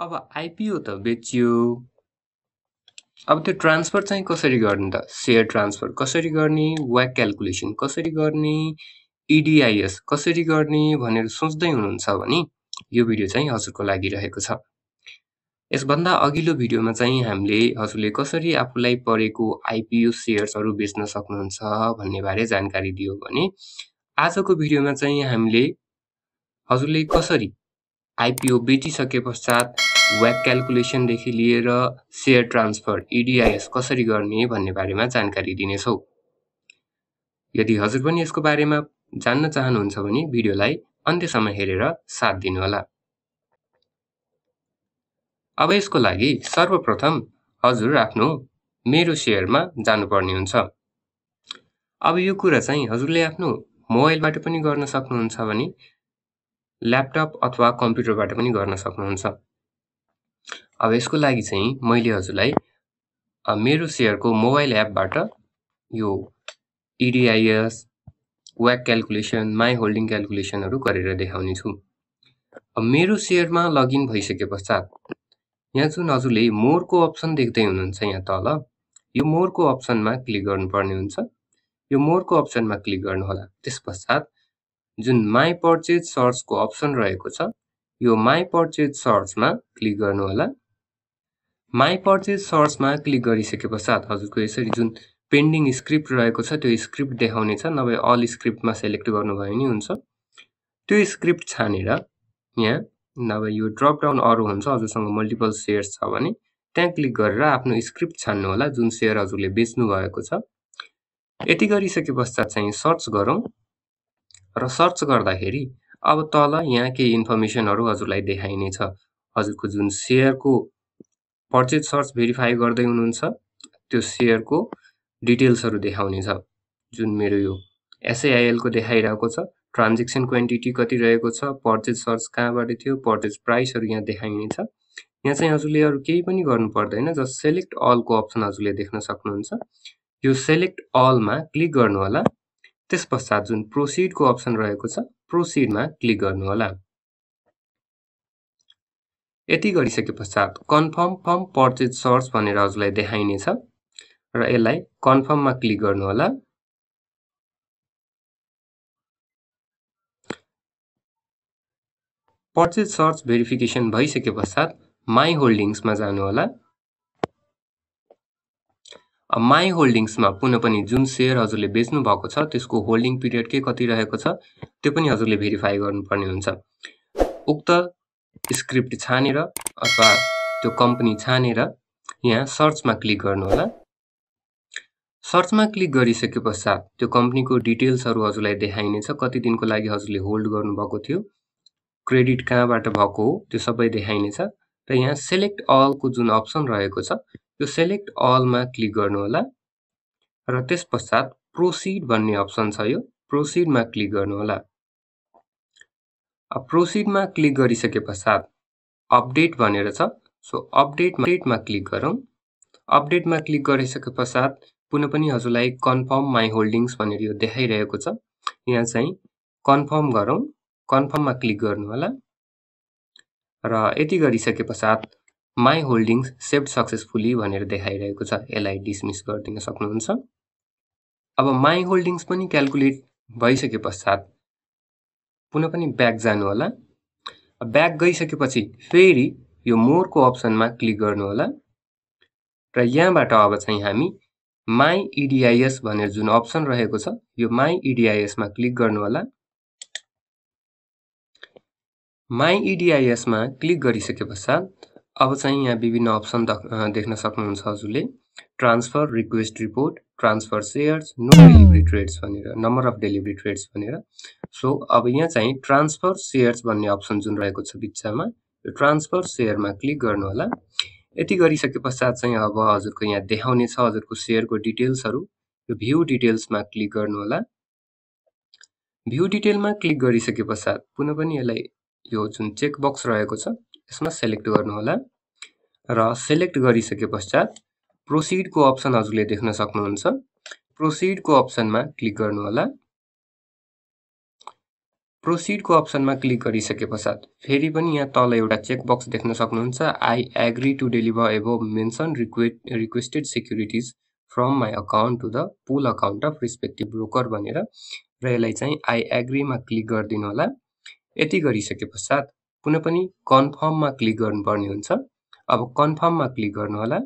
अब आइपिओ त बेचियो। अब त्यो ट्रान्सफर चाहिँ कसरी गर्ने त? शेयर ट्रान्सफर कसरी गर्ने, WACC क्याल्कुलेसन कसरी गर्ने, इडिआइएस कसरी गर्ने भनेर सोच्दै हुनुहुन्छ भने यो भिडियो चाहिँ हजुरको लागि रहेको छ। यसभन्दा अघिल्लो भिडियोमा चाहिँ हामीले हजुरले कसरी आफूलाई परेको आइपिओ शेयर्सहरू बेच्न सक्नुहुन्छ भन्ने बारे जानकारी दियो भने आजको भिडियोमा चाहिँ हामीले हजुरले कसरी आइपिओ बेचिसके पश्चात WACC क्याल्कुलेसनदेखि लिएर शेयर ट्रान्सफर इडिआइएस कसरी गर्ने भन्ने बारेमा जानकारी दिनेछौँ। यदि हजुर पनि यसको बारेमा जान्न चाहनुहुन्छ भने भिडियोलाई अन्त्यसम्म हेरेर साथ दिनुहोला। अब यसको लागि सर्वप्रथम हजुर आफ्नो मेरो शेयरमा जानुपर्ने हुन्छ। अब यो कुरा चाहिँ हजुरले आफ्नो मोबाइलबाट पनि गर्न सक्नुहुन्छ भने ल्यापटप अथवा कम्प्युटरबाट पनि गर्न सक्नुहुन्छ। अब यसको लागि चाहिँ मैले हजुरलाई मेरो शेयरको मोबाइल एपबाट यो EDIS, WACC calculation, my holding क्याल्कुलेसनहरू गरेर देखाउने छु। अब मेरो शेयरमा लगइन भइसके पश्चात यहाँ जुन हजुरले मोरको अप्सन देख्दै हुनुहुन्छ यहाँ तल, यो मोरको अप्सनमा क्लिक गर्नुपर्ने हुन्छ। यो मोरको अप्सनमा क्लिक गर्नुहोला। त्यसपश्चात जुन माई पर्चेज सर्चको अप्सन रहेको छ, यो माई पर्चेज सर्चमा क्लिक गर्नुहोला। माई पर्चेज सर्चमा क्लिक गरिसके पश्चात हजुरको यसरी जुन पेन्डिङ स्क्रिप्ट रहेको छ त्यो स्क्रिप्ट देखाउने छ, नभए अल स्क्रिप्टमा सेलेक्ट गर्नुभयो नि हुन्छ। त्यो स्क्रिप्ट छानेर यहाँ नभए यो ड्रप डाउन अरू हुन्छ, हजुरसँग मल्टिपल शेयर्स छ भने त्यहाँ क्लिक गरेर आफ्नो स्क्रिप्ट छान्नु होला जुन शेयर हजुरले बेच्नु भएको छ। यति गरिसके पश्चात चाहिँ सर्च गरौँ र सर्च गर्दाखेरि अब तल यहाँ केही इन्फर्मेसनहरू हजुरलाई देखाइने छ। हजुरको जुन शेयरको पर्चेज सर्च भेरिफाई गर्दै हुनुहुन्छ त्यो शेयरको डिटेल्सहरू देखाउने छ। जुन मेरो यो SAIL को देखाइरहेको छ, ट्रान्जेक्सन क्वान्टिटी कति रहेको छ, पर्चेज सर्च कहाँबाट थियो, पर्चेज प्राइसहरू यहाँ देखाइने छ। यहाँ चाहिँ हजुरले अरू केही पनि गर्नु पर्दैन, जस्ट सेलेक्ट अलको अप्सन हजुरले देख्न सक्नुहुन्छ। यो सेलेक्ट अलमा क्लिक गर्नु होला। त्यसपश्चात जुन प्रोसिडको अप्सन रहेको छ, प्रोसिडमा क्लिक गर्नु होला। यति गरिसके पश्चात कन्फर्म फर्म पर्चेज सर्च भनेर हजुरलाई देखाइने छ र यसलाई कन्फर्ममा क्लिक गर्नु होला। पर्चेज सर्च भेरिफिकेसन भइसके पश्चात माई होल्डिङ्समा जानु होला। माई होल्डिङ्समा पुनः पनि जुन शेयर हजुरले बेच्नु भएको छ त्यसको होल्डिङ पिरियड के कति रहेको छ त्यो पनि हजुरले भेरिफाई गर्नुपर्ने हुन्छ। उक्त स्क्रिप्ट छानेर अथवा त्यो कम्पनी छानेर यहाँ सर्चमा क्लिक गर्नु होला। सर्चमा क्लिक गरिसके पश्चात त्यो कम्पनीको डिटेल्सहरू हजुरलाई देखाइने छ। कति दिनको लागि हजुरले होल्ड गर्नुभएको थियो, क्रेडिट कहाँबाट भएको हो त्यो सबै देखाइने छ र यहाँ सेलेक्ट अलको जुन अप्सन रहेको छ यो सेलेक्ट अलमा क्लिक गर्नु होला र त्यसपश्चात प्रोसिड भन्ने अप्सन छ, यो प्रोसिडमा क्लिक गर्नु होला। अब प्रोसिडमा क्लिक गरिसके पश्चात अपडेट भनेर छ, सो अपडेटमा क्लिक गरौँ। अपडेटमा क्लिक गरिसके पश्चात पुनः पनि हजुरलाई कन्फर्म माई होल्डिङ्स भनेर यो देखाइरहेको छ। यहाँ चाहिँ कन्फर्म गरौँ, कन्फर्ममा क्लिक गर्नु होला र यति गरिसके पश्चात माई होल्डिङ्स सेभ्ड सक्सेसफुली भनेर देखाइरहेको छ। यसलाई डिसमिस गरिदिन सक्नुहुन्छ। अब माई होल्डिङ्स पनि क्याल्कुलेट भइसके पश्चात पुनः पनि ब्याक जानु होला। ब्याक गइसकेपछि फेरि यो मोरको अप्सनमा क्लिक गर्नु होला र यहाँबाट अब चाहिँ हामी माई इडिआइएस भनेर जुन अप्सन रहेको छ यो माई इडिआइएसमा क्लिक गर्नु होला। माई इडिआइएसमा क्लिक गरिसके पश्चात अब चाहिँ यहाँ विभिन्न अप्सन देख्न सक्नुहुन्छ हजुरले। Transfer request report, transfer shares, no delivery trades भनेर, नम्बर अफ डेलिभरी ट्रेड्स भनेर। सो अब यहाँ चाहिँ ट्रान्सफर शेयर्स भन्ने अप्सन जुन रहेको छ बिचमा यो ट्रान्सफर शेयरमा क्लिक गर्नु होला। यति गरिसके पश्चात चाहिँ अब हजुरको यहाँ देखाउने छ हजुरको शेयरको डिटेल्सहरू। यो भ्यू डिटेल्समा क्लिक गर्नु होला। भ्यू डिटेलमा क्लिक गरिसके पश्चात पुनः पनि यसलाई यो जुन चेक बक्स रहेको छ यसमा सेलेक्ट गर्नु होला र सेलेक्ट गरिसके पश्चात प्रोसिडको अप्सन हजुरले देख्न सक्नुहुन्छ। प्रोसिडको अप्सनमा क्लिक गर्नु होला। प्रोसिडको अप्सनमा क्लिक गरिसके पश्चात फेरि पनि यहाँ तल एउटा चेकबक्स देख्न सक्नुहुन्छ, I agree to deliver above mention requested securities from my account to the pool account of respective broker भनेर, र यसलाई चाहिँ आई एग्रीमा क्लिक गरिदिनु होला। यति गरिसके पश्चात पुनः पनि कन्फर्ममा क्लिक गर्नुपर्ने हुन्छ। अब कन्फर्ममा क्लिक गर्नु होला।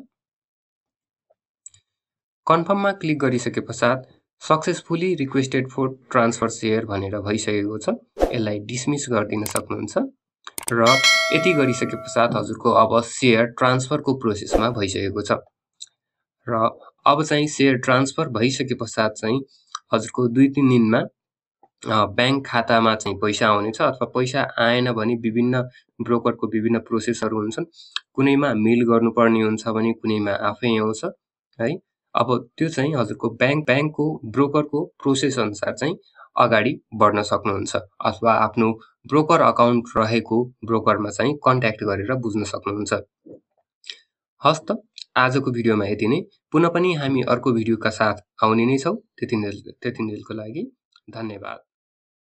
कन्फर्ममा क्लिक गरिसके पश्चात successfully requested for transfer share भनेर भइसकेको छ। यसलाई डिसमिस गरिदिन सक्नुहुन्छ र यति गरिसके पश्चात हजुरको अब सेयर ट्रान्सफरको प्रोसेसमा भइसकेको छ। र अब चाहिँ सेयर ट्रान्सफर भइसके पश्चात चाहिँ हजुरको 2-3 दिनमा बैंक खातामा चाहिँ पैसा आउनेछ, अथवा पैसा आएन भने विभिन्न ब्रोकरको विभिन्न प्रोसेसहरू हुन्छन्। कुनैमा मेल गर्नुपर्ने हुन्छ भने कुनैमा आफै आउँछ है। अब त्यो चाहिँ हजुरको ब्याङ्कको ब्रोकरको प्रोसेस अनुसार चाहिँ अगाडि बढ्न सक्नुहुन्छ, अथवा आफ्नो ब्रोकर अकाउन्ट रहेको ब्रोकरमा चाहिँ कन्ट्याक्ट गरेर बुझ्न सक्नुहुन्छ। हस् त, आजको भिडियोमा यति नै। पुनः पनि हामी अर्को भिडियोका साथ आउने नै छौँ। त्यतिन्जेलको लागि धन्यवाद।